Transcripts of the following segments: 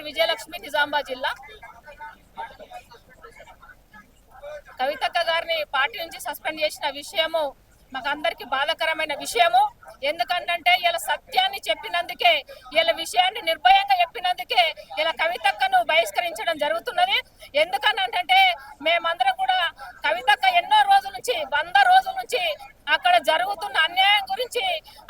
పేరు విజయలక్ష్మి, నిజామాబాద్ జిల్లా. కవితక్క గారిని పార్టీ నుంచి సస్పెండ్ చేసిన విషయము మాకు అందరికి బాధాకరమైన విషయము. ఎందుకంటే ఇలా సత్యాన్ని చెప్పినందుకే, ఇలా విషయాన్ని నిర్భయంగా చెప్పినందుకే ఇలా కవితక్కను బహిష్కరించడం జరుగుతున్నది. ఎందుకనంటే మేమందరం కూడా కవితక్క ఎన్నో రోజుల నుంచి 100 రోజుల నుంచి అక్కడ జరుగుతున్న అన్యాయం గురించి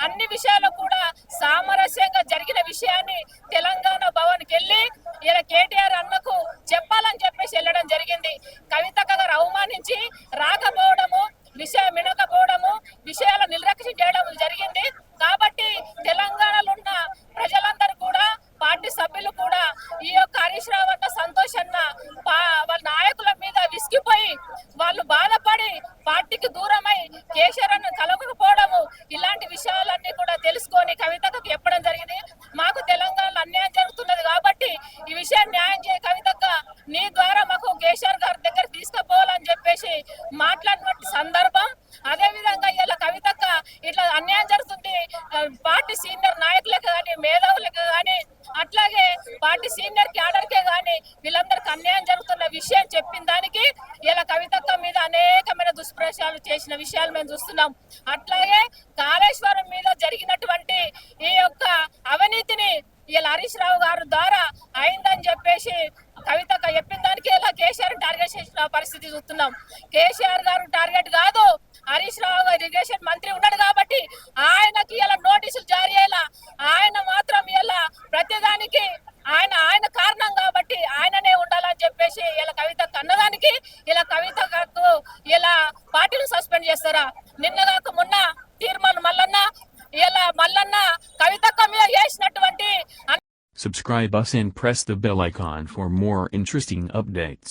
అన్ని విషయాలు కూడా సామరస్యంగా జరిగిన విషయాన్ని తెలంగాణ భవన్కి వెళ్ళి ఇలా కేటీఆర్ అన్నకు చెప్పాలని చెప్పేసి వెళ్ళడం జరిగింది. కవితక్క గారు అవమానించి రాకపోవడము, విషయం వినకపోవడము, విషయాల నిర్లక్ష్యం చేయడం జరిగింది. కాబట్టి తెలంగాణలో ఉన్న ప్రజలందరూ కూడా, పార్టీ సభ్యులు కూడా ఈ యొక్క హరీష్ రావు అన్న, సంతోష్ అన్న వాళ్ళ నాయకుల మీద విసిగిపోయి వాళ్ళు బాధపడి పార్టీకి దూరమై కేసీఆర్ అన్న కలవకపోవడము, ఇలాంటి విషయాలన్నీ కూడా తెలుసుకొని కవితకు చెప్పడం జరిగింది. మాకు తెలంగాణలో అన్యాయం జరుగుతున్నది కాబట్టి ఈ విషయాన్ని న్యాయం చేయ కవితక్క, నీ ద్వారా మాకు కేసీఆర్ గారి దగ్గర తీసుకుపోవాలని చెప్పేసి మాట్లాడినటువంటి సందర్భం. అదే విధంగా ఇలా కవితక్క ఇట్లా అన్యాయం జరుగుతుంది, పార్టీ సీనియర్ నాయకులకు కానీ, మేధావులకు కానీ, అట్లాగే పార్టీ సీనియర్ క్యాడర్కే కానీ వీళ్ళందరికీ అన్యాయం జరుగుతున్న విషయం చెప్పిన దానికి ఇలా కవితక్క మీద అనేకమైన దుష్ప్రచారాలు చేసిన విషయాలు మేము చూస్తున్నాం. అట్లాగే కాళేశ్వరం మీద జరిగినటువంటి ఈ యొక్క అవినీతిని ఇలా హరీష్ రావు గారి ద్వారా అయిందని చెప్పేసి కవితక్క చెప్పిన దానికి ఇలా కేసీఆర్ టార్గెట్ చేసిన పరిస్థితి చూస్తున్నాం. కేసీఆర్ గారు టార్గెట్ కాదు, హరీష్ రావు గారు ఇరిగేషన్ మంత్రి ఉన్నాడు కాబట్టి ఆయనకి ఇలా నోటీసులు జారీ అయ్యేలా, ఆయన మాత్రం ఇలా ప్రతిదానికి ఆయన కారణం కాబట్టి ఆయననే ఉండాలని చెప్పేసి ఇలా కవితకు అన్నదానికి ఇలా కవితకు ఇలా పార్టీని సస్పెండ్ చేస్తారా? నిన్నగాక మొన్న తీర్మానం మల్లన్న కవితక్క మీద చేసినటువంటి. Subscribe us and press the bell icon for more interesting updates.